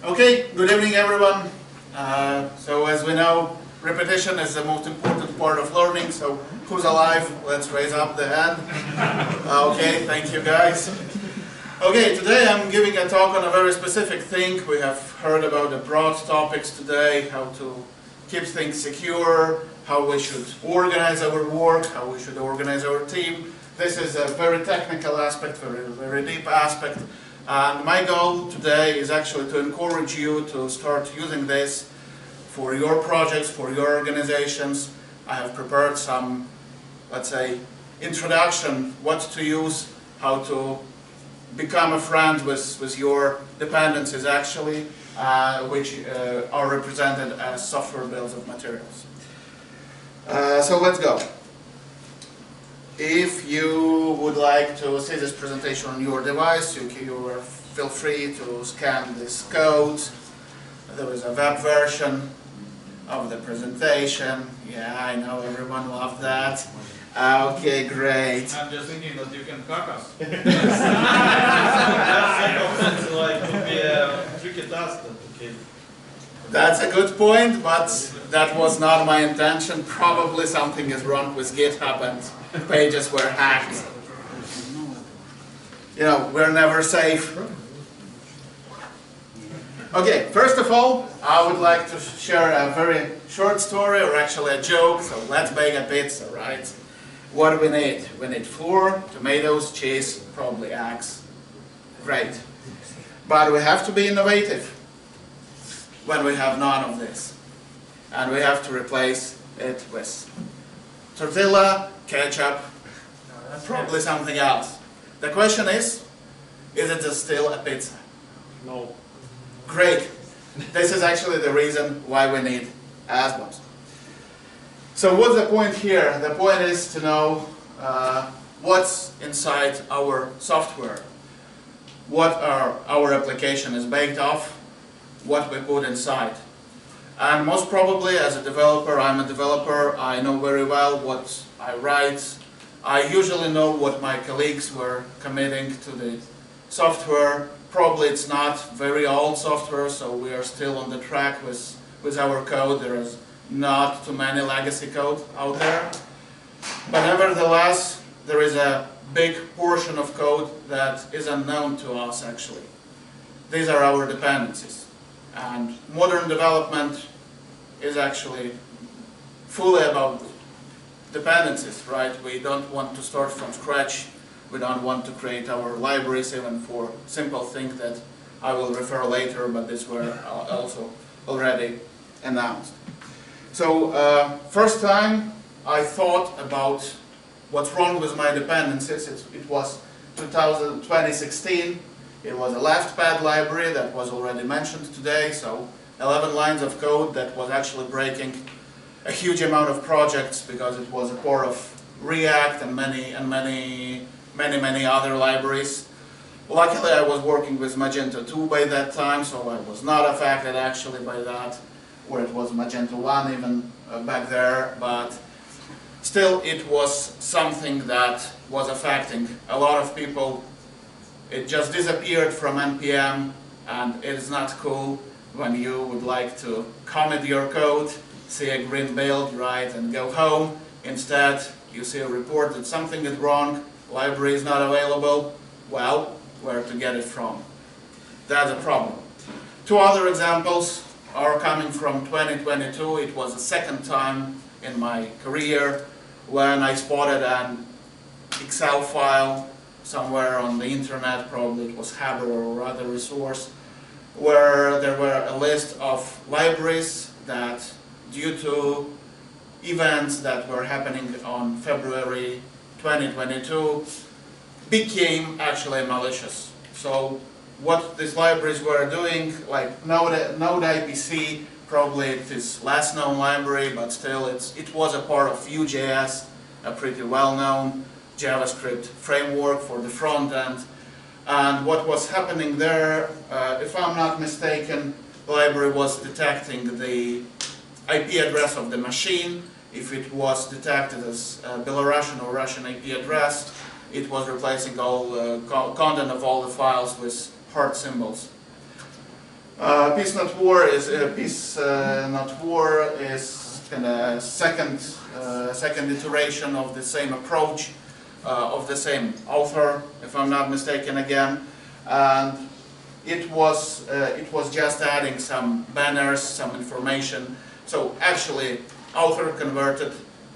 Okay, good evening everyone. So as we know, repetition is the most important part of learning, so who's alive? Let's raise up the hand. Okay, thank you guys. Okay, today I'm giving a talk on a very specific thing. We have heard about the broad topics today, how to keep things secure, how we should organize our work, how we should organize our team. This is a very technical aspect, very deep aspect. And my goal today is actually to encourage you to start using this for your projects, for your organizations. I have prepared some, let's say, introduction, what to use, how to become a friend with your dependencies actually, which are represented as software bills of materials. So let's go. If you would like to see this presentation on your device, you feel free to scan this code. There is a web version of the presentation. Yeah, I know everyone loved that. Okay, great. I'm just thinking that you can hack us. That's like would be a tricky task. That's a good point, but that was not my intention. Probably something is wrong with GitHub and pages were hacked. You know, we're never safe. Okay, first of all, I would like to share a very short story, or actually a joke, so let's bake a pizza, right? What do we need? We need flour, tomatoes, cheese, probably eggs. Great. But we have to be innovative when we have none of this. And we have to replace it with tortilla, ketchup, probably something else. The question is it still a pizza? No. Great. This is actually the reason why we need SBOMs. So what's the point here? The point is to know what's inside our software, what our application is baked off, what we put inside. And most probably as a developer, I'm a developer, I know very well what I write. I usually know what my colleagues were committing to the software. Probably it's not very old software, so we are still on the track with our code. There is not too many legacy code out there. But nevertheless, there is a big portion of code that is unknown to us actually. These are our dependencies. And modern development is actually fully about dependencies, right? We don't want to start from scratch. We don't want to create our libraries even for simple things that I will refer later, but these were also already announced. So first time I thought about what's wrong with my dependencies, it was 2016. It was a leftpad library that was already mentioned today, so 11 lines of code that was actually breaking a huge amount of projects because it was a part of React and many other libraries. Luckily I was working with Magento 2 by that time, so I was not affected actually by that, or it was Magento 1 even back there, but still it was something that was affecting a lot of people. It just disappeared from NPM, and it is not cool when you would like to commit your code, see a green build, right, and go home. Instead, you see a report that something is wrong, library is not available. Well, where to get it from? That's a problem. Two other examples are coming from 2022. It was the second time in my career when I spotted an Excel file somewhere on the internet, probably it was Haber or other resource, where there were a list of libraries that, due to events that were happening on February 2022, became actually malicious. So what these libraries were doing, like Node IPC, probably it is less known library, but still it was a part of Vue.js, a pretty well-known JavaScript framework for the front end. And what was happening there, if I'm not mistaken, the library was detecting the IP address of the machine. If it was detected as a Belarusian or Russian IP address, it was replacing all content of all the files with heart symbols. Peace Not War is kind of second iteration of the same approach of the same author, if I'm not mistaken again, and it was just adding some banners, some information. So actually, author converted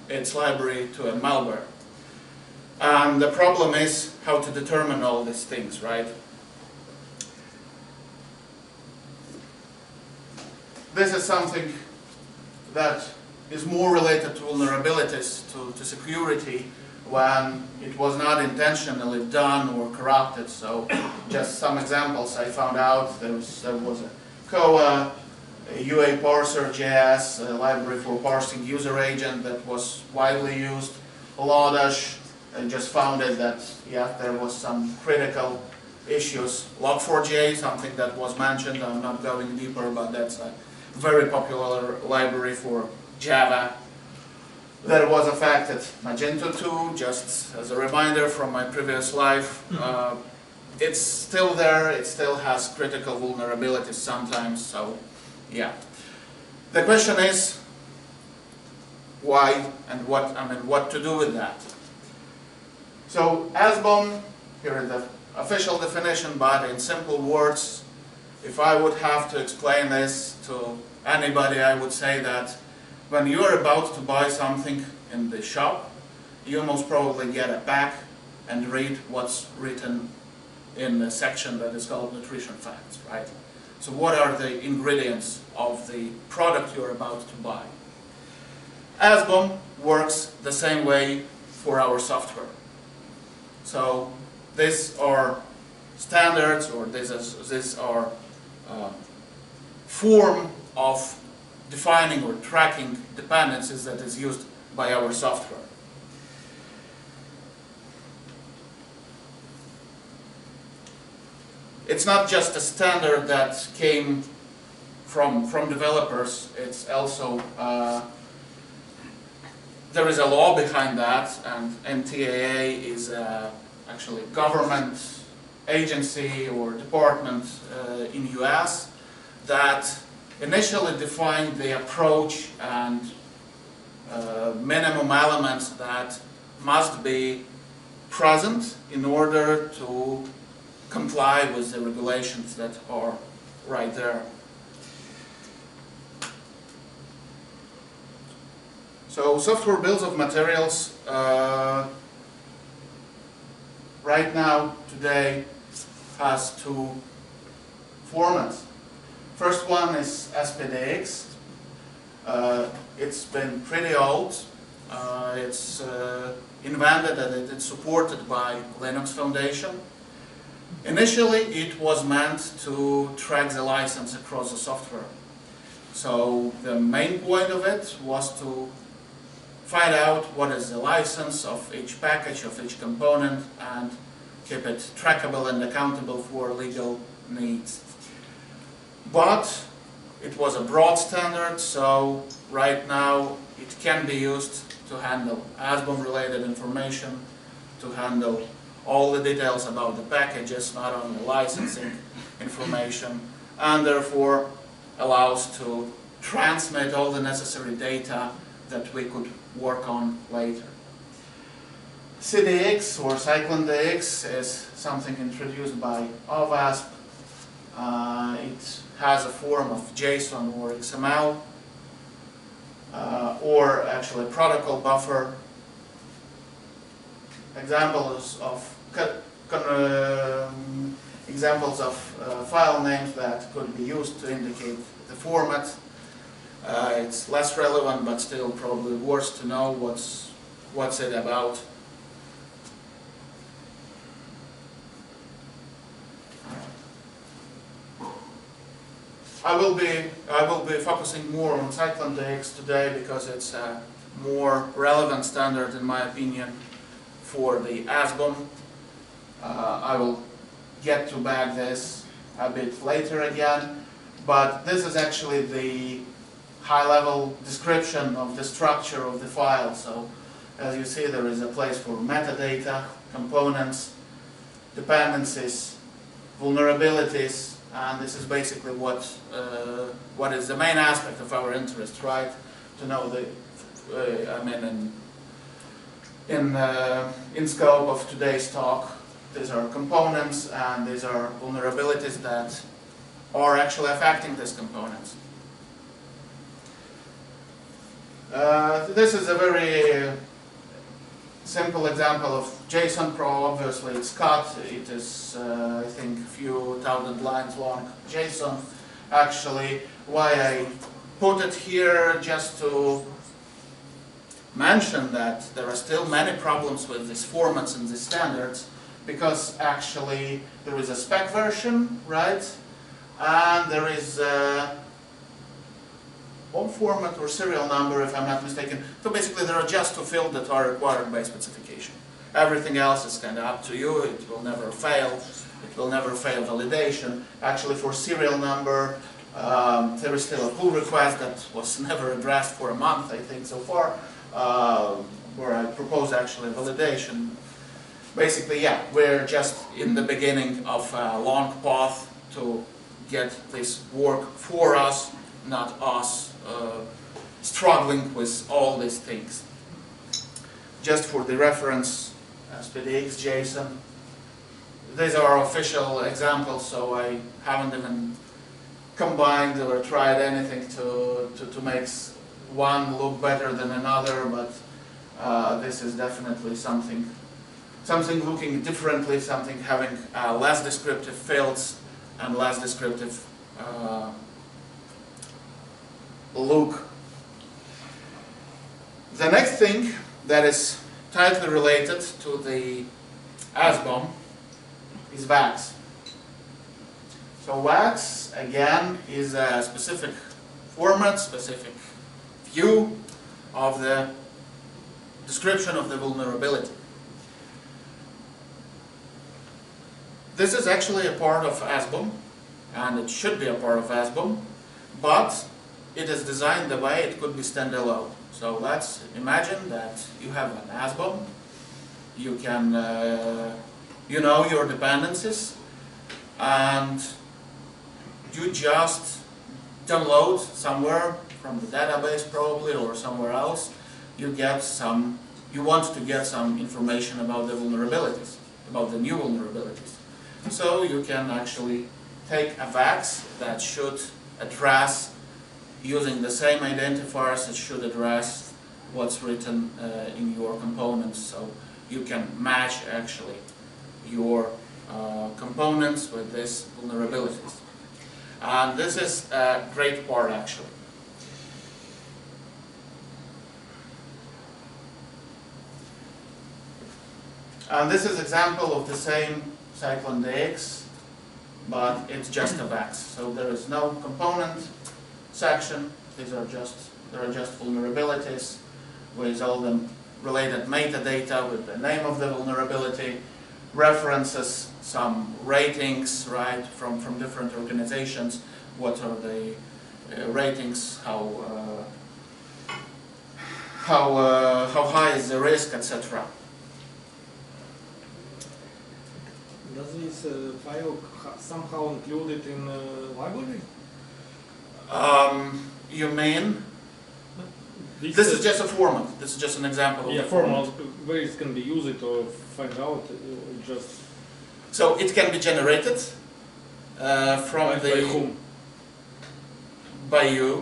its library to a malware. And the problem is how to determine all these things, right? This is something that is more related to vulnerabilities, to security, when it was not intentionally done or corrupted. So just some examples I found out. There was a Koa, a UA parser JS, a library for parsing user agent that was widely used. Lodash, I just found it that, yeah, there was some critical issues. Log4j, something that was mentioned, I'm not going deeper, but that's a very popular library for Java that was affected. Magento 2, just as a reminder from my previous life, it's still there, it still has critical vulnerabilities sometimes, so yeah. The question is, why and what to do with that? So SBOM, here is the official definition, but in simple words, if I would have to explain this to anybody, I would say that when you are about to buy something in the shop, you most probably get it back and read what's written in the section that is called nutrition facts, right? So what are the ingredients of the product you're about to buy? SBOM works the same way for our software. So these are standards, or these are form of defining or tracking dependencies that is used by our software. It's not just a standard that came from developers, it's also, there is a law behind that, and NTAA is actually a government agency or department in US that initially defined the approach and minimum elements that must be present in order to comply with the regulations that are right there. So software bills of materials right now, today, has two formats. First one is SPDX. It's been pretty old. It's invented and it's supported by Linux Foundation. Initially, it was meant to track the license across the software. So the main point of it was to find out what is the license of each package, of each component, and keep it trackable and accountable for legal needs. But it was a broad standard, so right now it can be used to handle SBOM-related information, to handle all the details about the packages, not only licensing information, and therefore allows to transmit all the necessary data that we could work on later. CDX or CycloneDX is something introduced by OWASP. It has a form of JSON or XML, or actually protocol buffer. Examples of file names that could be used to indicate the format. It's less relevant, but still probably worth to know what's it about. I will be focusing more on CycloneDX today because it's a more relevant standard, in my opinion, for the SBOM. I will get to back this a bit later again, but this is actually the high-level description of the structure of the file. So As you see, there is a place for metadata, components, dependencies, vulnerabilities, and this is basically what is the main aspect of our interest, right? To know the, in scope of today's talk, these are components and these are vulnerabilities that are actually affecting these components. This is a very simple example of JSON Pro. Obviously it's cut. It is, I think, a few thousand lines long JSON. Actually, why I put it here, just to mention that there are still many problems with these formats and these standards, because actually there is a spec version, right? And there is one format or serial number, if I'm not mistaken. So basically there are just two fields that are required by specification. Everything else is kind of up to you. It will never fail. It will never fail validation. Actually, for serial number, there is still a pull request that was never addressed for a month, I think, so far, where I propose actually validation. Basically, yeah, we're just in the beginning of a long path to get this work for us, not us struggling with all these things. Just for the reference, SPDX, JSON. These are official examples, so I haven't even combined or tried anything to make one look better than another, but this is definitely something looking differently, something having less descriptive fields and less descriptive look. The next thing that is tightly related to the SBOM is VEX. So VEX, again, is a specific format, specific view of the description of the vulnerability. This is actually a part of SBOM, and it should be a part of SBOM, but it is designed the way it could be standalone. So let's imagine that you have an SBOM, you can, you know your dependencies, and you just download somewhere from the database probably or somewhere else, you want to get some information about the vulnerabilities, about the new vulnerabilities. So you can actually take a VEX that should address, using the same identifiers, it should address what's written in your components. So you can match actually your components with these vulnerabilities. And this is a great part actually. And this is example of the same Cyclone DX, but it's just a VEX. So there is no component section. There are just vulnerabilities with all the related metadata, with the name of the vulnerability, references, some ratings, right, from different organizations. What are the ratings? How high is the risk, etc. Does this file somehow included in library? You mean? This is just a format. This is just an example of the format. Where it can be used or find out just. So it can be generated from by whom? By you,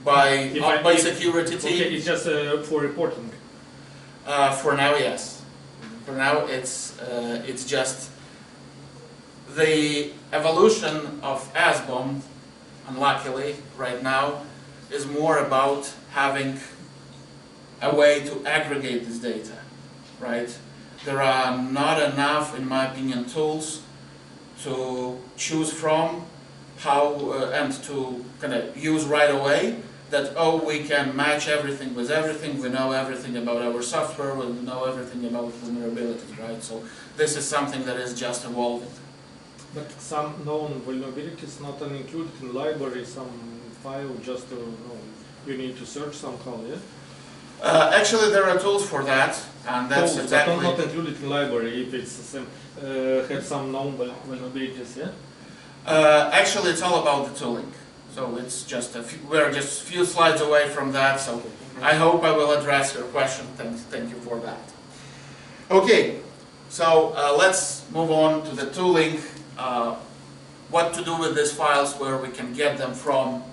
by security team. Okay, it's just for reporting. For now, yes. For now, it's just the evolution of SBOM. Unluckily, right now, is more about having a way to aggregate this data, right? There are not enough, in my opinion, tools to choose from and to kind of use right away that, oh, we can match everything with everything, we know everything about our software, we know everything about vulnerabilities, right? So this is something that is just evolving. But some known vulnerabilities not only included in library, some file just to know, you need to search somehow, yeah? Actually, there are tools for that, and that's Tools, exactly. but not included in library if it's the same, have some known vulnerabilities, yeah? Actually, it's all about the tooling. So it's just we're just a few slides away from that. So I hope I will address your question. Thank you for that. Okay, so let's move on to the tooling. What to do with these files, where we can get them from,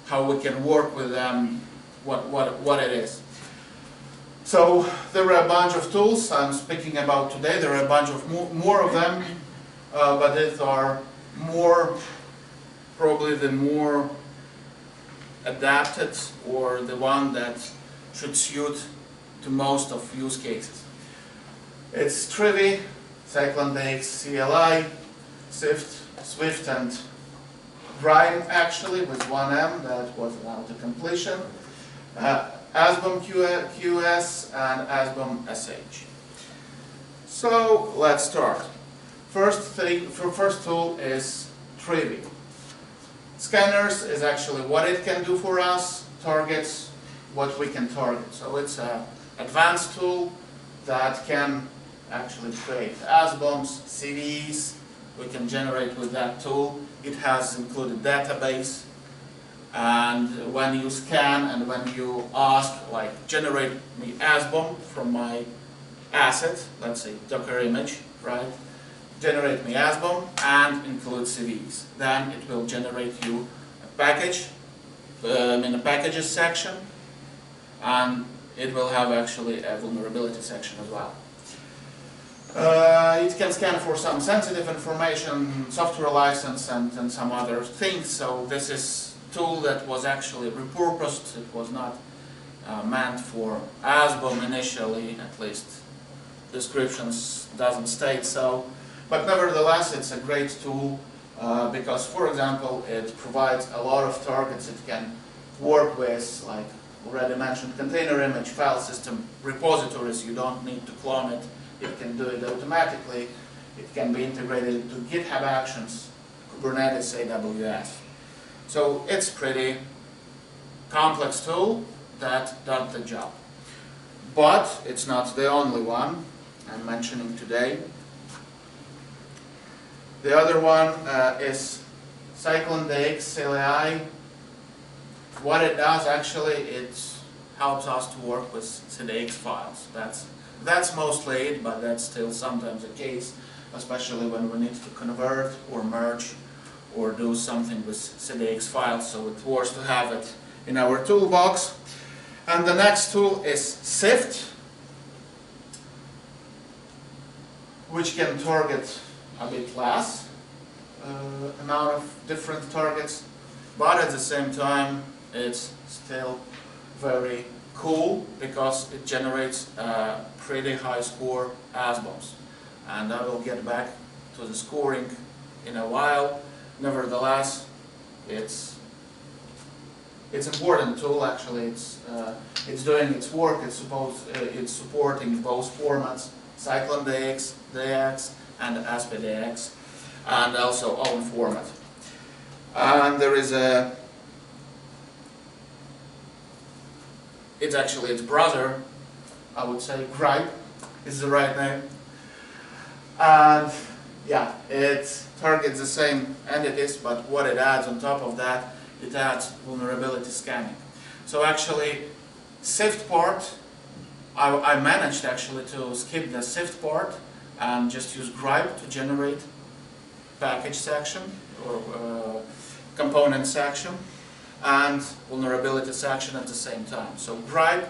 how we can work with them, what it is. So there are a bunch of tools I'm speaking about today. There are a bunch of more of them, but these are probably the more adapted, or the one that should suit to most of use cases. It's Trivy, CycloneDX, CLI, Swift, and Rhyme, actually, with one M, that was allowed to completion. SBOM QS and SBOM SH. So let's start. First tool is Trivy. Scanners is actually what it can do for us. Targets what we can target. So it's an advanced tool that can actually create SBOMs, CVEs. We can generate with that tool. It has included database. And when you scan and when you ask, like, generate me SBOM from my asset, let's say Docker image, right? Generate me SBOM and include CVEs. Then it will generate you a package in the packages section, and it will have actually a vulnerability section as well. It can scan for some sensitive information, software license, and some other things. So this is tool that was actually repurposed. It was not meant for SBOM initially, at least descriptions doesn't state so. But nevertheless, it's a great tool because, for example, it provides a lot of targets it can work with, like already mentioned, container image, file system, repositories. You don't need to clone it. It can do it automatically. It can be integrated into GitHub Actions, Kubernetes, AWS. So it's pretty complex tool that does the job. But it's not the only one I'm mentioning today. The other one is CycloneDX CLI. What it does actually, it helps us to work with CDX files. That's mostly it, but that's still sometimes the case, especially when we need to convert or merge or do something with CDX files, so it's worth to have it in our toolbox. And the next tool is Sift, which can target a bit less amount of different targets, but at the same time it's still very cool because it generates a pretty high score SBOMs. And I will get back to the scoring in a while. Nevertheless, it's important tool. Actually, it's doing its work. It's supporting both formats: CycloneDX, DX, and SPDX, and also own format. And there is it's actually its brother. I would say Gripe is the right name. And yeah, it targets the same entities, but what it adds on top of that, it adds vulnerability scanning. So actually, Sift part, I managed actually to skip the Sift part and just use Gripe to generate package section or component section and vulnerability section at the same time. So Gripe,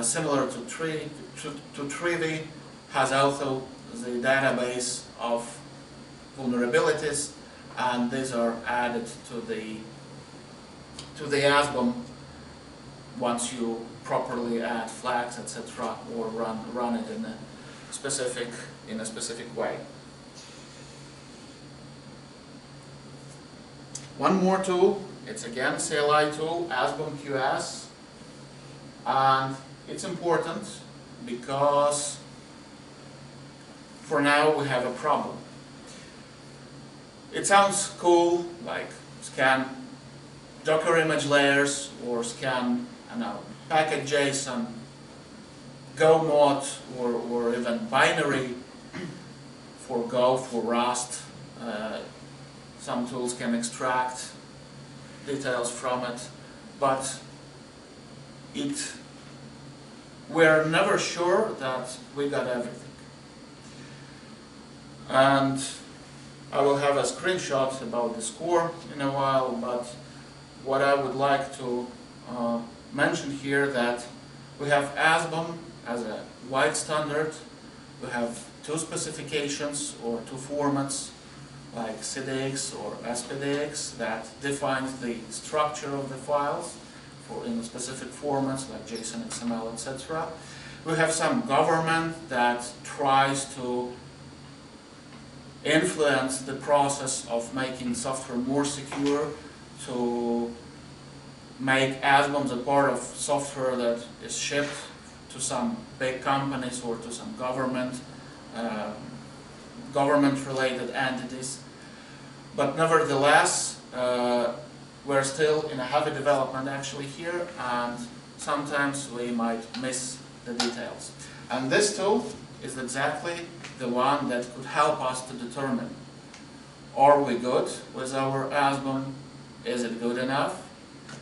similar to Trivy, has also the database of vulnerabilities, and these are added to the SBOM once you properly add flags, etc., or run it in a specific way. One more tool. It's again CLI tool, SBOM QS, and it's important because for now we have a problem. It sounds cool, like scan Docker image layers or scan, I don't know, package.json, Go mod, or even binary for Go, for Rust. Some tools can extract details from it, but we're never sure that we got everything. And I will have a screenshot about the score in a while, but what I would like to mention here that we have SBOM as a wide standard. We have two specifications or two formats like CDX or SPDX that defines the structure of the files in specific formats like JSON, XML, etc. We have some government that tries to influence the process of making software more secure, to make SBOMs a part of software that is shipped to some big companies or to some government-related entities. But nevertheless, we're still in a heavy development actually here, and sometimes we might miss the details. And this tool is exactly the one that could help us to determine, are we good with our SBOM? Is it good enough?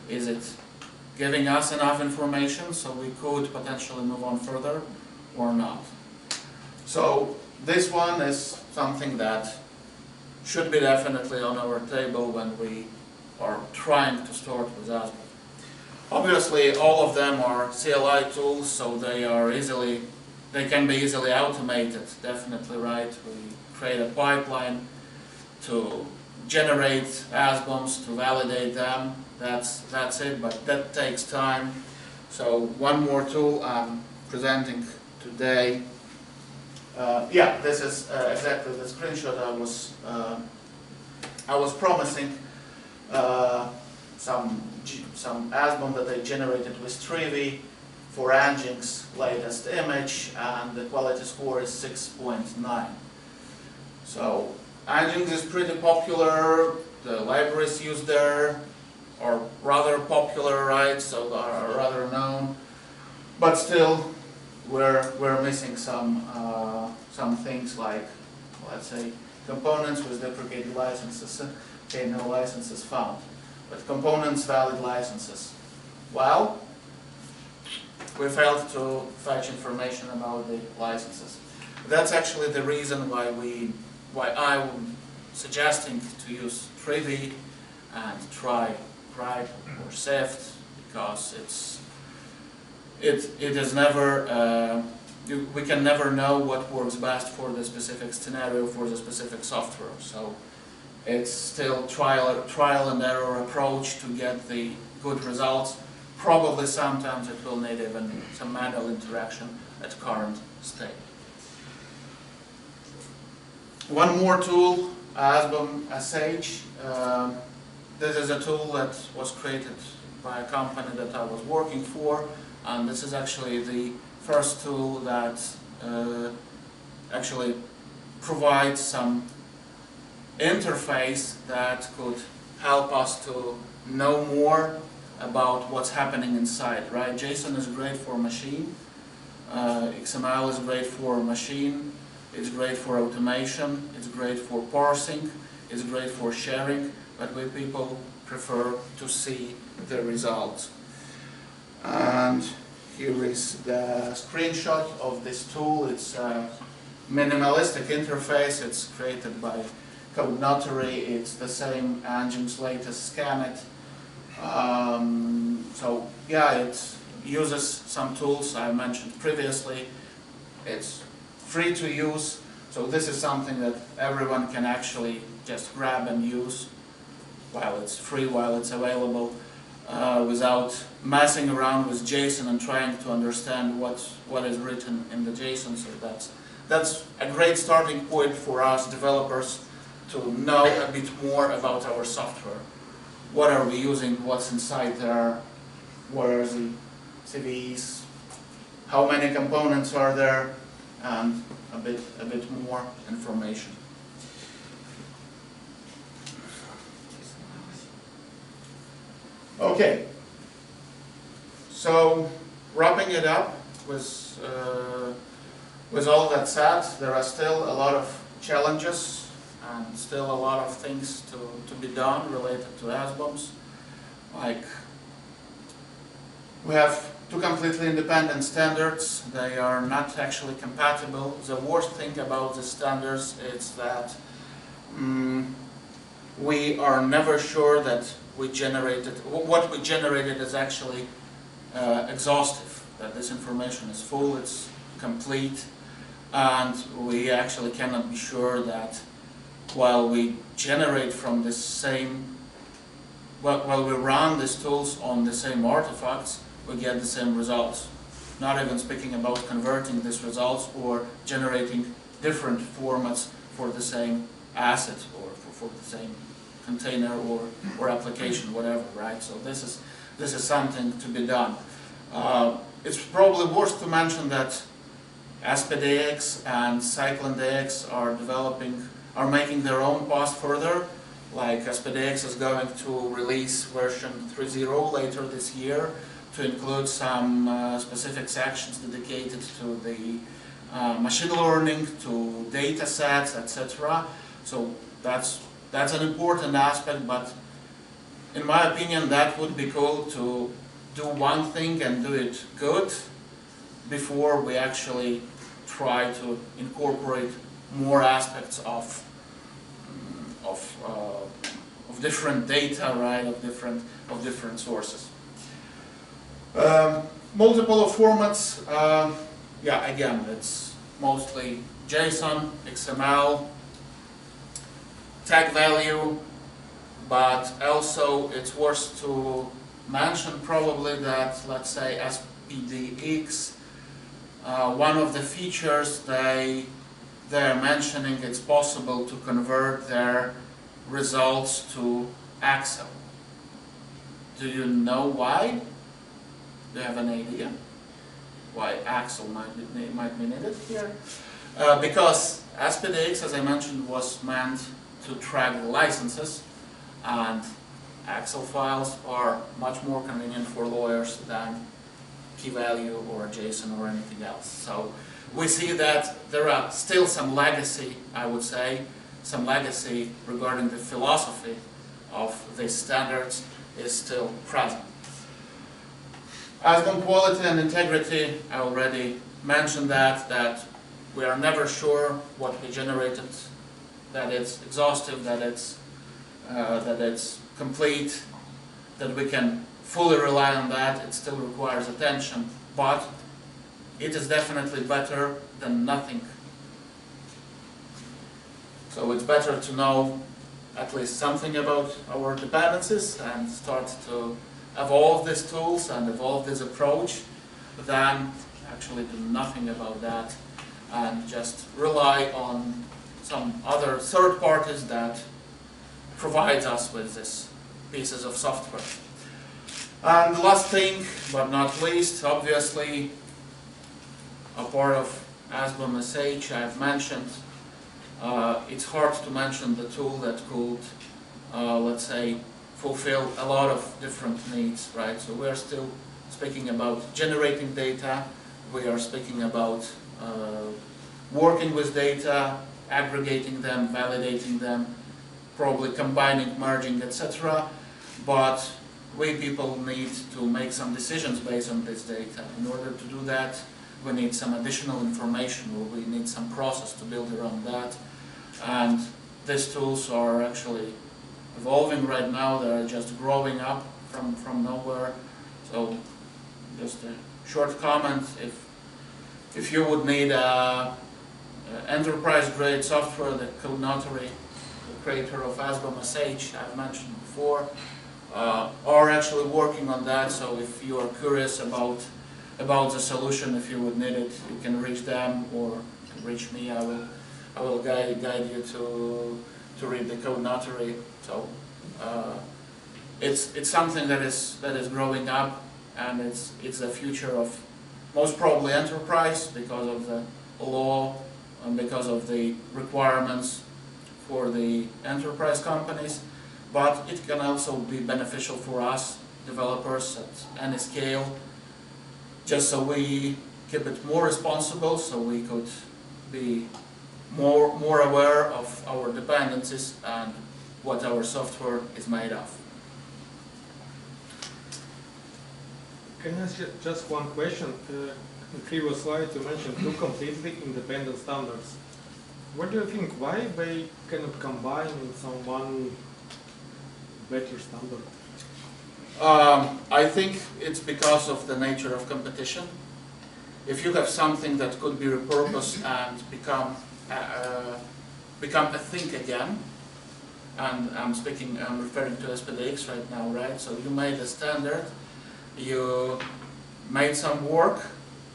Is it giving us enough information so we could potentially move on further or not? So this one is something that should be definitely on our table when we are trying to start with SBOM. Obviously, all of them are CLI tools, so they can be easily automated, definitely, right? We create a pipeline to generate SBOMs, to validate them. That's it, but that takes time. So one more tool I'm presenting today. This is exactly the screenshot I was promising. Some SBOM that I generated with Trivi for Nginx's latest image, and the quality score is 6.9. So Nginx is pretty popular. The libraries used there are rather popular, right? So are rather known, but still we're missing some things like, let's say, components with deprecated licenses. Okay, no licenses found, but components valid licenses. Well, we failed to fetch information about the licenses. That's actually the reason why I'm suggesting to use Trivi and try Gripe or Sift, because it is never we can never know what works best for the specific scenario, for the specific software. So it's still trial and error approach to get the good results. Probably sometimes it will need even some manual interaction at current state. One more tool, SBOM SH. This is a tool that was created by a company that I was working for, and this is actually the first tool that actually provides some interface that could help us to know more about what's happening inside, right? JSON is great for machine, XML is great for machine, it's great for automation, it's great for parsing, it's great for sharing, but we people prefer to see the results. And here is the screenshot of this tool. It's a minimalistic interface. It's created by Code Notary. It's the same Nginx's latest Scanit. So yeah, it uses some tools I mentioned previously. It's free to use, so this is something that everyone can actually just grab and use while it's free, while it's available, without messing around with JSON and trying to understand what is written in the JSON. So that's a great starting point for us developers to know a bit more about our software. What are we using? What's inside there? What are the CVEs? How many components are there? And a bit more information. Okay. So wrapping it up with all that said, there are still a lot of challenges and still a lot of things to be done related to SBOMs. Like, we have two completely independent standards. They are not actually compatible. The worst thing about the standards is that we are never sure that what we generated is actually exhaustive, that this information is full, it's complete, and we actually cannot be sure that while we generate from the same, while we run these tools on the same artifacts, we get the same results. Not even speaking about converting these results or generating different formats for the same asset or for the same container or application, whatever, right? So this is something to be done. It's probably worth to mention that SPDX and CycloneDX are making their own path further. Like SPDX is going to release version 3.0 later this year to include some specific sections dedicated to the machine learning, to data sets, etc. So that's an important aspect, but in my opinion that would be cool to do one thing and do it good before we actually try to incorporate more aspects of different data, right, of different sources. Multiple formats, yeah, again, it's mostly JSON, XML, tag value, but also it's worth to mention probably that, let's say, SPDX, one of the features they're mentioning, it's possible to convert their results to Excel. Do you know why? Do you have an idea why Excel might be needed here? Because SPDX, as I mentioned, was meant to track licenses, and Excel files are much more convenient for lawyers than key value or JSON or anything else. So we see that there are still some legacy, I would say, some legacy regarding the philosophy of these standards is still present. SBOM quality and integrity, I already mentioned that we are never sure what we generated, that it's exhaustive, that it's complete, that we can fully rely on that. It still requires attention, but it is definitely better than nothing. So it's better to know at least something about our dependencies and start to evolve these tools and evolve this approach than actually do nothing about that and just rely on some other third parties that provide us with these pieces of software. And the last thing, but not least, obviously, a part of SBOM SH I've mentioned, it's hard to mention the tool that could, let's say, fulfill a lot of different needs, right? So we're still speaking about generating data, we are speaking about working with data, aggregating them, validating them, probably combining, merging, etc. But we people need to make some decisions based on this data. In order to do that, we need some additional information, or we need some process to build around that. And these tools are actually evolving right now. They're just growing up from nowhere. So just a short comment, if you would need enterprise-grade software, the Code Notary, the creator of SBOM SH I've mentioned before, are actually working on that. So if you are curious about the solution, if you would need it, you can reach them or you can reach me. I will guide you to read the Code Notary. So it's something that is growing up, and it's the future of most probably enterprise because of the law and because of the requirements for the enterprise companies. But it can also be beneficial for us developers at any scale just so we keep it more responsible, so we could be more aware of our dependencies and what our software is made of. Can I ask you just one question? In the previous slide you mentioned two completely independent standards. What do you think, why they cannot combine in some one better standard? I think it's because of the nature of competition. If you have something that could be repurposed and become a thing again, and I'm referring to SPDX right now, right? So you made a standard, you made some work,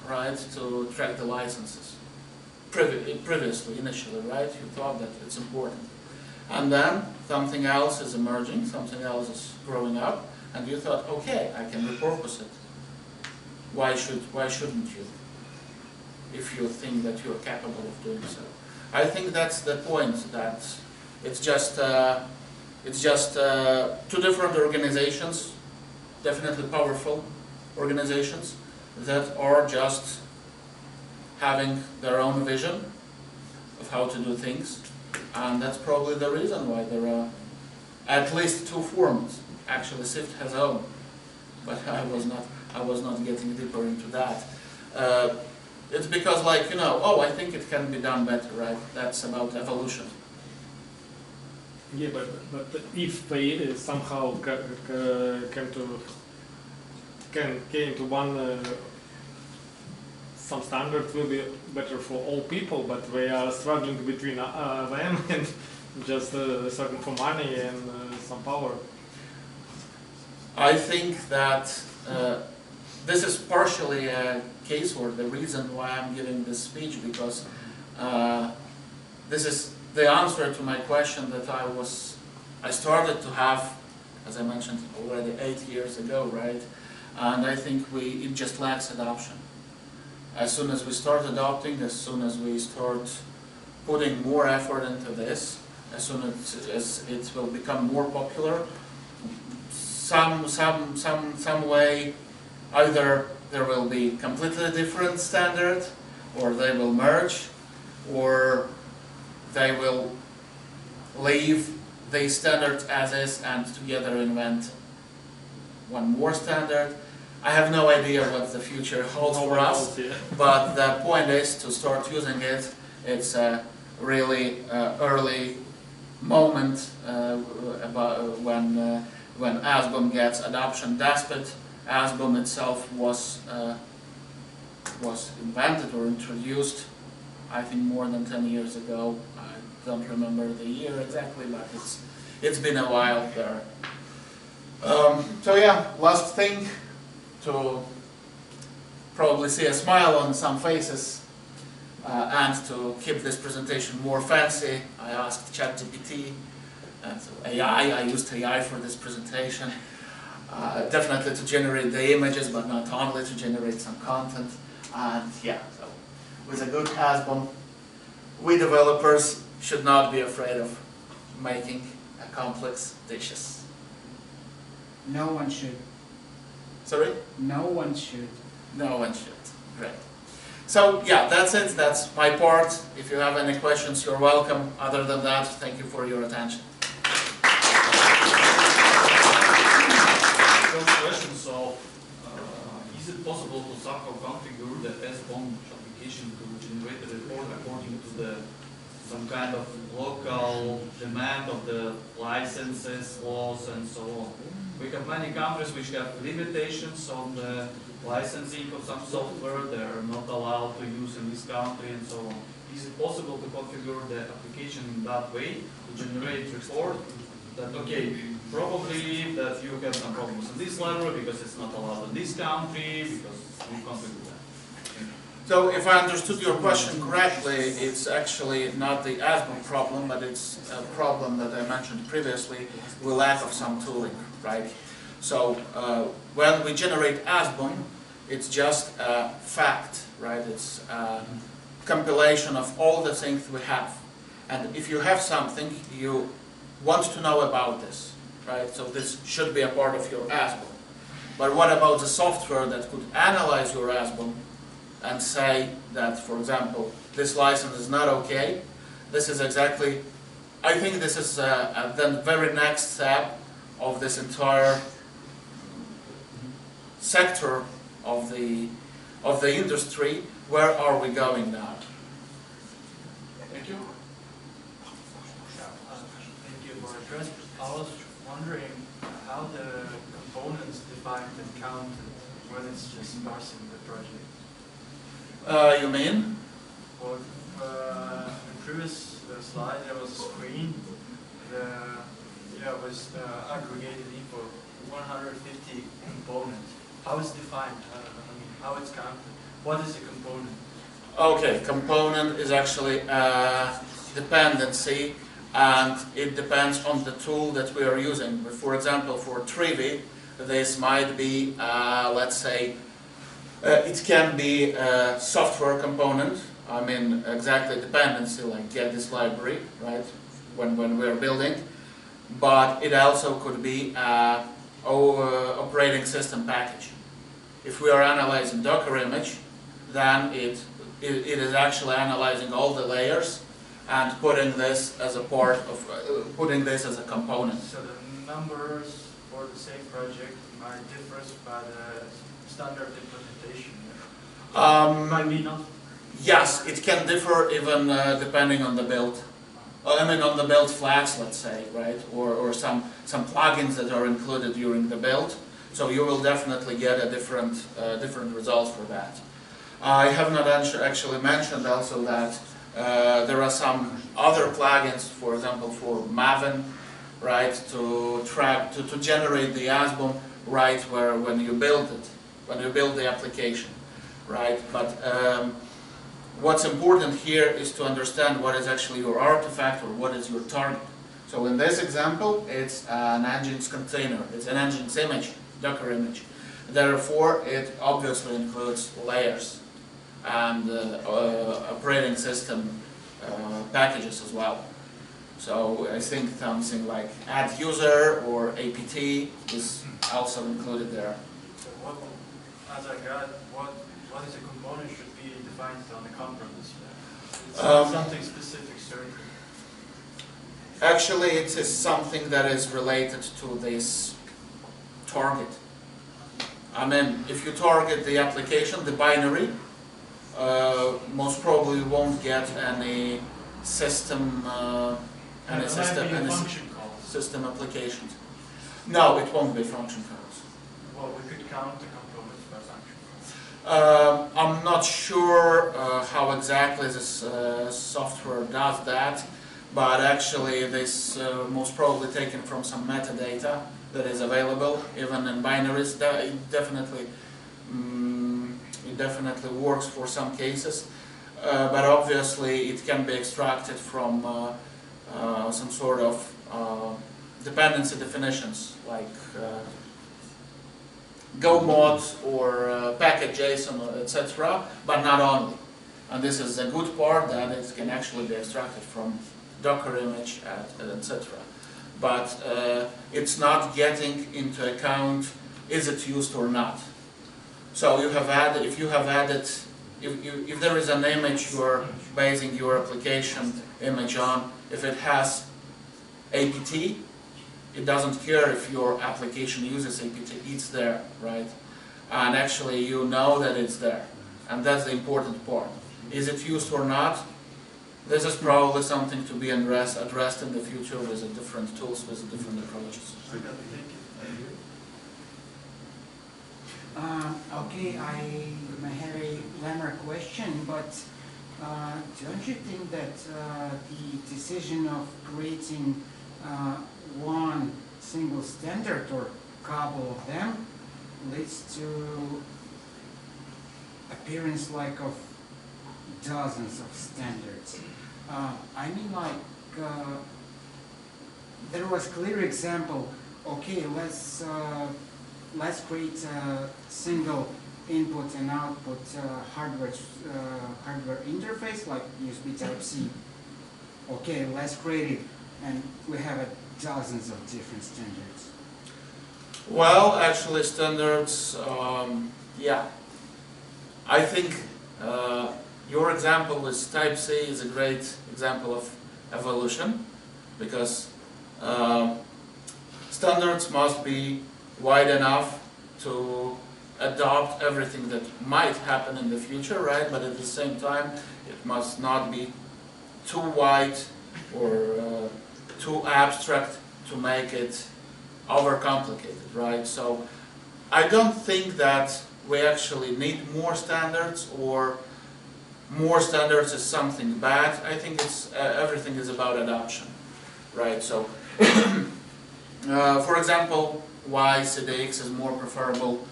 right, to track the licenses. Previously, initially, right, you thought that it's important. And then something else is emerging, something else is growing up, and you thought, okay, I can repurpose it. Why shouldn't you? If you think that you are capable of doing so. I think that's the point, that it's just two different organizations, definitely powerful organizations, that are just having their own vision of how to do things, and that's probably the reason why there are at least two formats. Actually, SIFT has own, but I was not getting deeper into that. It's because, like, you know, oh, I think it can be done better, right? That's about evolution. Yeah, but if they somehow came to one, some standards will be better for all people, but they are struggling between them and just struggling for money and some power. I think that this is partially a case, or the reason why I'm giving this speech, because this is the answer to my question that I started to have, as I mentioned already, 8 years ago, right? And I think it just lacks adoption. As soon as we start adopting, as soon as we start putting more effort into this, as soon as it will become more popular, some way, either there will be completely different standard, or they will merge, or they will leave the standard as is and together invent one more standard. I have no idea what the future holds for us, but the point is to start using it. It's a really early moment about when SBOM gets adoption. Despot SBOM itself was invented or introduced, I think, more than 10 years ago. I don't remember the year exactly, but it's been a while there. So yeah, last thing, to probably see a smile on some faces and to keep this presentation more fancy, I asked ChatGPT, and so I used AI for this presentation, definitely to generate the images, but not only to generate some content. And yeah, so with a good SBOM, we developers should not be afraid of making complex dishes. No one should. Sorry? No one should. No one should. Great. So yeah, that's it. That's my part. If you have any questions, you're welcome. Other than that, thank you for your attention. First question, so is it possible to somehow configure the SBOM application to generate a report according to some kind of local demand of the licenses, laws, and so on? We have many countries which have limitations on the licensing of some software. They are not allowed to use in this country and so on. Is it possible to configure the application in that way to generate report that, okay, probably that you have some problems in this library because it's not allowed in this country, because you configure that? So if I understood your question correctly, it's actually not the SBOM problem, but it's a problem that I mentioned previously, with lack of some tooling, right? So when we generate SBOM, it's just a fact, right? It's a compilation of all the things we have. And if you have something, you want to know about this, right? So this should be a part of your SBOM. But what about the software that could analyze your SBOM and say that, for example, this license is not okay? This is exactly, I think this is the very next step of this entire sector of the industry. Where are we going now? Thank you. Thank you for address. I was wondering how the components defined and counted when it's just parsing the project. You mean? Well, in the previous slide there was a screen. It was aggregated info 150 components. How it's defined? How it's counted? What is a component? Okay, component is actually a dependency, and it depends on the tool that we are using. For example, for Trivi, this might be, let's say, it can be a software component. I mean, exactly dependency, like get this library, right, when we're building. But it also could be an operating system package. If we are analyzing Docker image, then it is actually analyzing all the layers and putting this as a part of, putting this as a component. So the numbers for the same project are different by the standard implementation. Might be not. Yes, it can differ even depending on the build. I mean, on the build flags, let's say, right, or some plugins that are included during the build. So you will definitely get a different results for that. I have not actually mentioned also that there are some other plugins, for example, for Maven, right, to generate the SBOM right when you build it, when you build the application, right. But what's important here is to understand what is actually your artifact or what is your target. So in this example, it's an engine's container, it's an engine's image, Docker image. Therefore, it obviously includes layers and operating system packages as well. So I think something like add user or apt is also included there. So what, as I got, what is a component should be defined on the components? It's something specific, certain. Actually, it is something that is related to this target. I mean, if you target the application, the binary, most probably you won't get any system, system applications. No, it won't be function calls. Well, we could count the components by function calls. I'm not sure how exactly this software does that, but actually this most probably taken from some metadata that is available, even in binaries. It definitely works for some cases, but obviously it can be extracted from some sort of dependency definitions like Go mod or package JSON, etc., but not only. And this is a good part, that it can actually be extracted from Docker image, etc. But it's not getting into account is it used or not. So you have added, if there is an image you are basing your application image on, if it has apt, it doesn't care if your application uses apt, it's there, right? And actually you know that it's there, and that's the important part. Is it used or not? This is probably something to be addressed in the future with different tools, with different approaches. Okay, I have a grammar question, but don't you think that the decision of creating one single standard or couple of them leads to appearance like of dozens of standards? I mean, like there was clear example. Okay, let's create a single input and output hardware interface like USB Type-C. Okay, let's create it, and we have dozens of different standards. Well, actually, standards, yeah. I think your example with Type C is a great example of evolution, because standards must be wide enough to adopt everything that might happen in the future, right? But at the same time, it must not be too wide or too abstract to make it overcomplicated, right? So I don't think that we actually need more standards, or more standards is something bad. I think it's everything is about adoption, right? So for example, why CDX is more preferable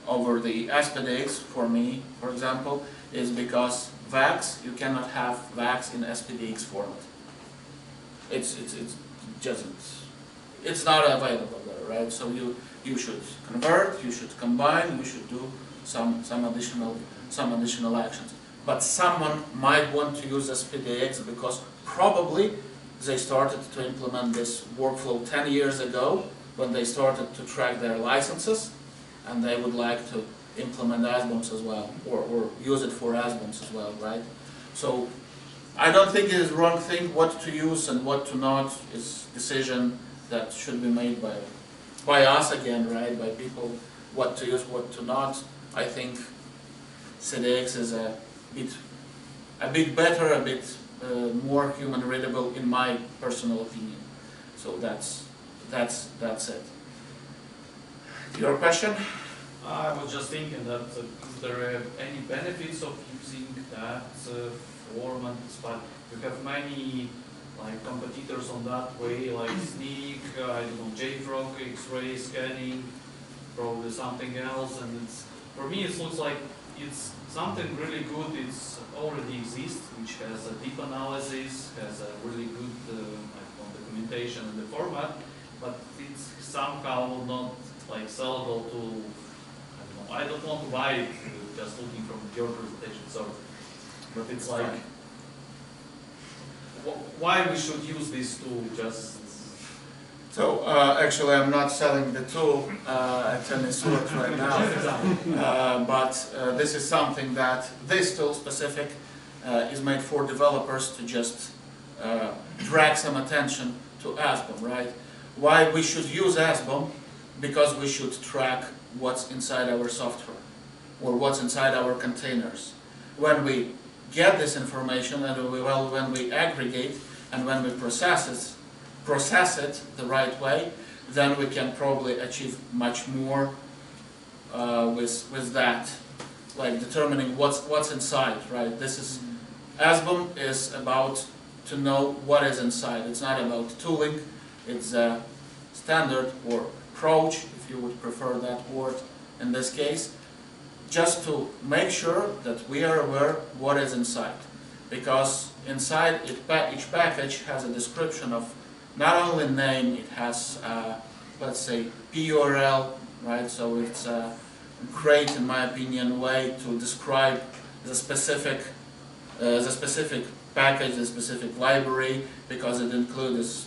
over the SPDX for me, for example, is because VEX, you cannot have VEX in SPDX format. It's not available there, right? So you should convert, you should combine, you should do some additional actions. But someone might want to use SPDX because probably they started to implement this workflow 10 years ago when they started to track their licenses, and they would like to implement SBOMs as well, or use it for SBOMs as well, right? So I don't think it is the wrong thing. What to use and what to not is decision that should be made by us again, right? By people, what to use, what to not. I think CDX is a bit better, a bit more human readable in my personal opinion. So that's it. Your question? I was just thinking that is there any benefits of using that format, but you have many like competitors on that way, like Sneak, I don't know, JFrog, X-ray scanning, probably something else, and it's, for me it looks like it's something really good. It's already exists, which has a deep analysis, has a really good documentation in the format, but it's somehow not like sellable to, I don't want to buy it just looking from your presentation, so, but it's like, why we should use this tool just? So actually I'm not selling the tool at any sort right now, but this is something that this tool specific is made for developers to just drag some attention to SBOM, right? Why we should use SBOM? Because we should track what's inside our software or what's inside our containers. When we get this information, and when we aggregate and when we process it the right way, then we can probably achieve much more with that, like determining what's inside, right? This is, SBOM is about to know what is inside. It's not about tooling. It's a standard or approach, if you would prefer that word in this case, just to make sure that we are aware what is inside. Because inside each package has a description of not only name, it has, let's say, PURL, right? So it's a great, in my opinion, way to describe the specific package, the specific library, because it includes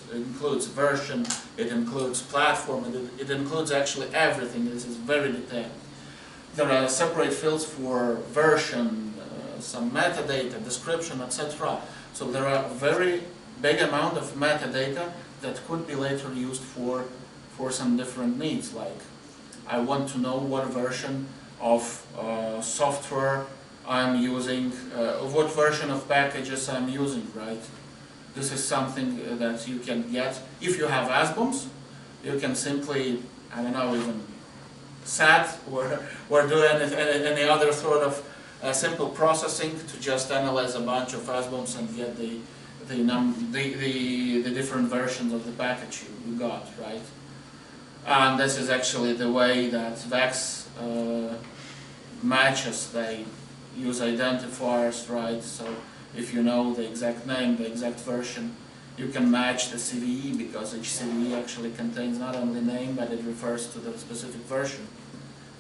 version, it includes platform, it includes actually everything. This is very detailed. There are separate fields for version, some metadata, description, etc. So there are a very big amount of metadata that could be later used for some different needs, like I want to know what version of software I'm using, what version of packages I'm using, right? This is something that you can get. If you have SBOMs, you can simply, I don't know, even SAT or do any other sort of simple processing to just analyze a bunch of SBOMs and get the different versions of the package you got, right? And this is actually the way that VEX matches. They use identifiers, right? So if you know the exact name, the exact version, you can match the CVE, because each CVE actually contains not only name, but it refers to the specific version,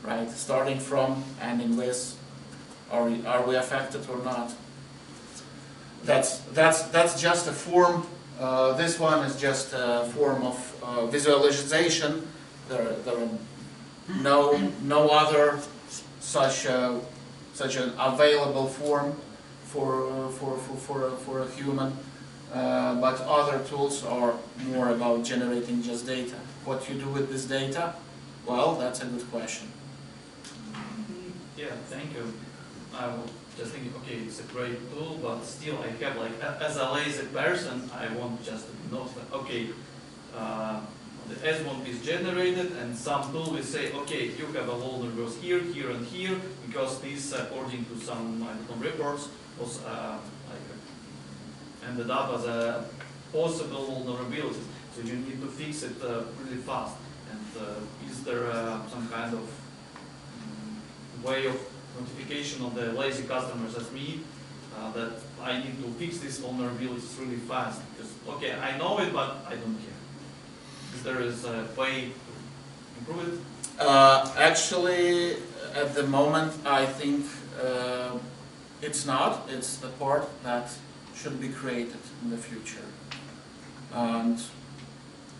right? Starting from, ending with, are we affected or not? That's just a form. This one is just a form of visualization. There are no other such an available form for a human, but other tools are more about generating just data. What you do with this data? Well, that's a good question. Yeah, thank you. I was just thinking, okay, it's a great tool, but still I have like, as a lazy person, I want just to know that, okay, the SBOM is generated and some tool will say, okay, you have a vulnerability here, here and here, because this, according to some reports, was ended up as a possible vulnerability. So you need to fix it really fast. And is there some kind of way of notification of the lazy customers as me that I need to fix these vulnerabilities really fast? Because, okay, I know it, but I don't care. Is there a way to improve it? Actually, at the moment, I think it's not. It's the part that should be created in the future. And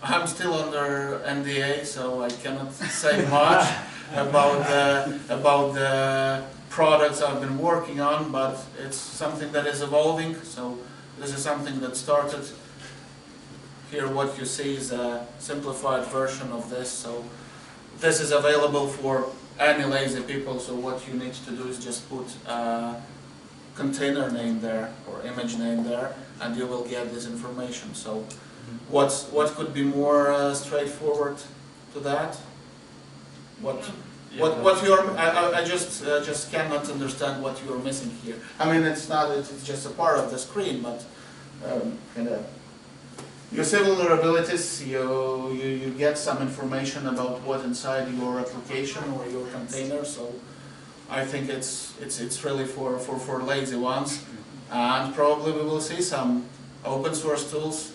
I'm still under NDA, so I cannot say much about the products I've been working on, but it's something that is evolving. So this is something that started. Here what you see is a simplified version of this. So this is available for any lazy people, so what you need to do is just put a container name there or image name there, and you will get this information. So what could be more straightforward to that? What you're I just cannot understand what you're missing here. I mean, it's just a part of the screen, but you see vulnerabilities, you get some information about what inside your application or your container. So I think it's really for lazy ones, and probably we will see some open source tools.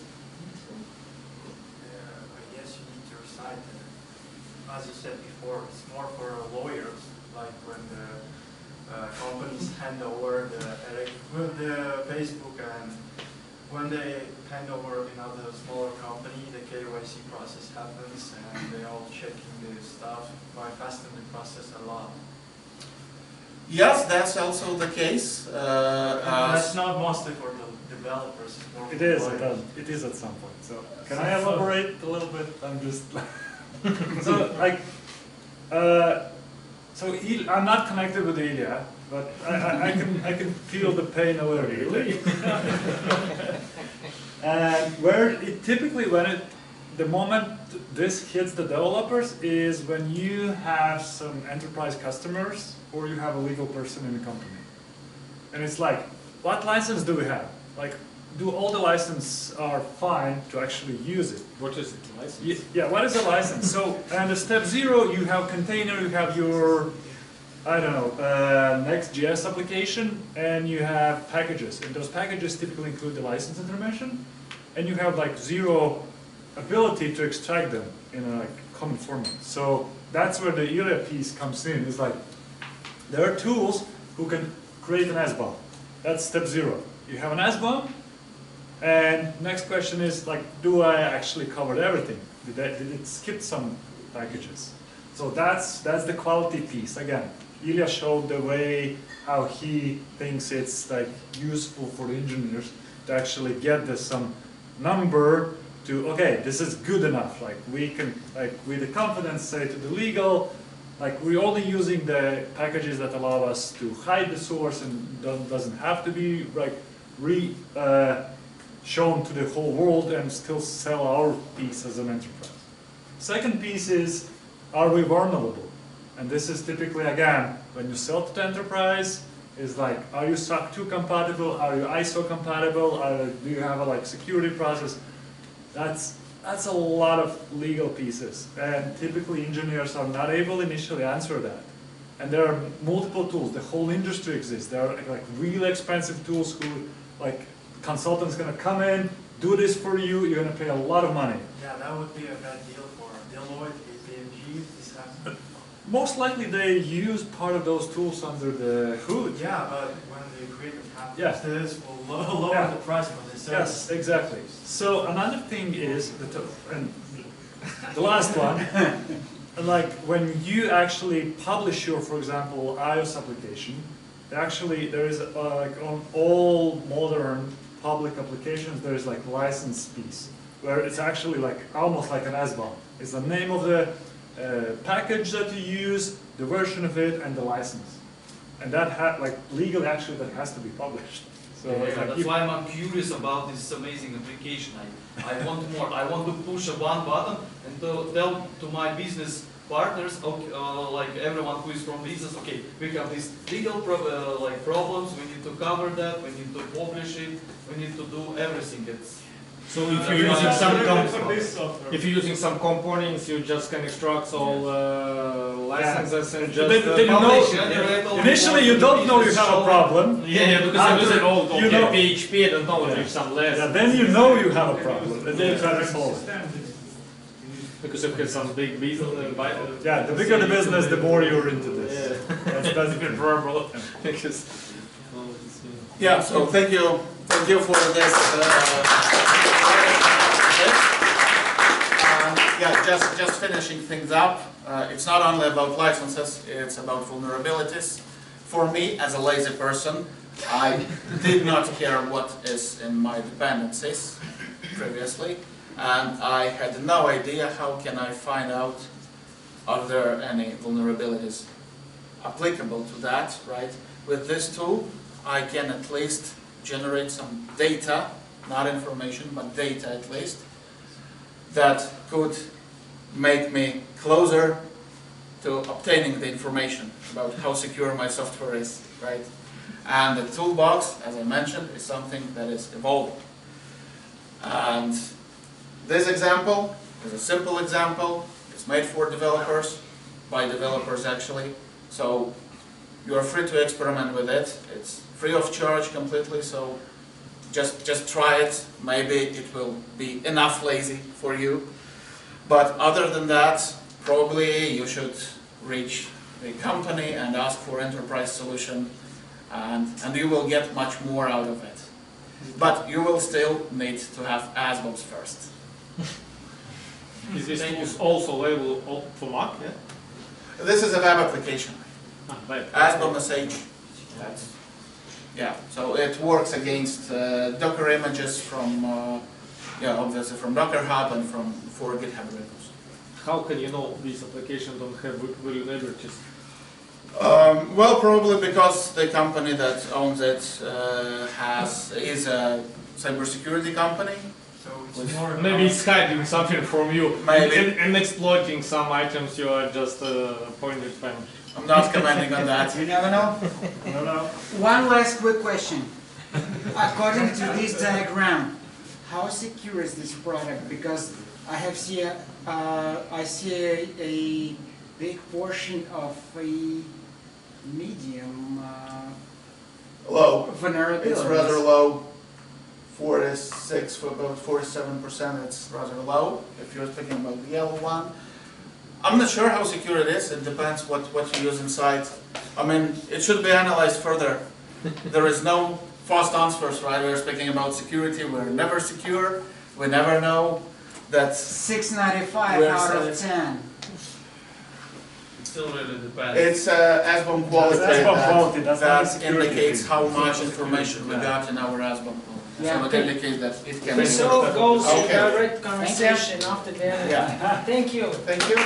I guess you need to recite it. As you said before, it's more for lawyers, like when the companies hand over the Facebook, and when they hand over another smaller company, the KYC process happens and they all checking the stuff, bypassing the process a lot. Yes, that's also the case. That's not mostly for the developers. It's more for the lawyers. It is at some point. So can I elaborate a little bit? I'm just so like I'm not connected with Ilja, but I can feel the pain a little bit. Really? And where it typically the moment this hits the developers is when you have some enterprise customers or you have a legal person in the company. And it's like, what license do we have? Like, do all the licenses are fine to actually use it? What is it, license? Yeah, what is a license? So, and the step 0, you have container, you have your, I don't know, Next.js application, and you have packages. And those packages typically include the license information, and you have like 0 ability to extract them in a common format. So that's where the Ilja piece comes in. It's like, there are tools who can create an SBOM. That's step 0. You have an SBOM, and next question is like, do I actually cover everything? Did it skip some packages? So that's the quality piece. Again, Ilja showed the way how he thinks it's like useful for the engineers to actually get this some number to, okay, this is good enough. Like we can, like with the confidence, say to the legal, like we're only using the packages that allow us to hide the source and doesn't have to be like shown to the whole world and still sell our piece as an enterprise. Second piece is, are we vulnerable? And this is typically, again, when you sell to the enterprise, is like, are you SOC 2 compatible? Are you ISO compatible? Do you have a like security process? That's a lot of legal pieces, and typically engineers are not able to initially answer that. And there are multiple tools. The whole industry exists. There are like really expensive tools who, like, consultant's going to come in, do this for you. You're going to pay a lot of money. Yeah, that would be a bad deal for Deloitte, KPMG, if this happens. Most likely they use part of those tools under the hood. Yeah, but when the agreement happens, Yeah. this will lower the price for the service. Yes, exactly. So another thing is, and the last one, like when you actually publish your, for example, iOS application, actually there is like on all modern public applications there is like license piece where it's actually like almost like an SBOM. It's the name of the package that you use, the version of it, and the license. And that like legally actually that has to be published. So Yeah, that's why I'm curious about this amazing application. I want more. I want to push one button and to tell to my business partners, okay, like everyone who is from business, okay, we have these legal problems. We need to cover that. We need to publish it. We need to do everything. So if you're using some components, you just can extract all licenses and just then publish you it. know, initially you don't know you have a problem. Yeah, because you use it all you know. PHP, I don't know, there's some less. Yeah, then you know you have a problem, and then you try to solve it. Because if you have some big business, Yeah, the bigger the business, the more you're into this. Yeah. That's even verbal. Yeah, so thank you for this. Yeah, just finishing things up. It's not only about licenses, it's about vulnerabilities. For me, as a lazy person, I did not care what is in my dependencies previously, and I had no idea how can I find out are there any vulnerabilities applicable to that, right? With this tool, I can at least generate some data, not information, but data at least, that could make me closer to obtaining the information about how secure my software is, right? And the toolbox, as I mentioned, is something that is evolving. And this example is a simple example. It's made for developers, by developers actually. So you are free to experiment with it. It's free of charge completely, so just try it. Maybe it will be enough lazy for you. But other than that, probably you should reach the company and ask for enterprise solution, and you will get much more out of it. But you will still need to have SBOMs first. Is this tool also available for Mac? Yeah? This is a web application. Web. SBOM SH. Yeah, so it works against Docker images from, obviously from Docker Hub and from 4 GitHub repos. How can you know these applications don't have vulnerabilities? Well, probably because the company that owns it is a cybersecurity company. So it's more Maybe it's hiding something from you. Maybe. And exploiting some items you are just pointing spam. I'm not commenting on that. You never know. no. One last quick question. According to this diagram, how secure is this product? Because I see a big portion of a medium Low. vulnerability. It's rather low. 46, about 47%. It's rather low. If you're speaking about the yellow one, I'm not sure how secure it is. It depends what you use inside. I mean, it should be analyzed further. There is no fast answers, right? We're speaking about security. We're never secure. We never know. That's 695 We're out of safe. 10. It still really depends. it's SBOM quality SBOM quality, that's not the that security indicates thing. how much information we got in our SBOM. Yeah. So it indicates that it can be. So goes Okay. direct conversation after the end. Yeah. Thank you. Thank you.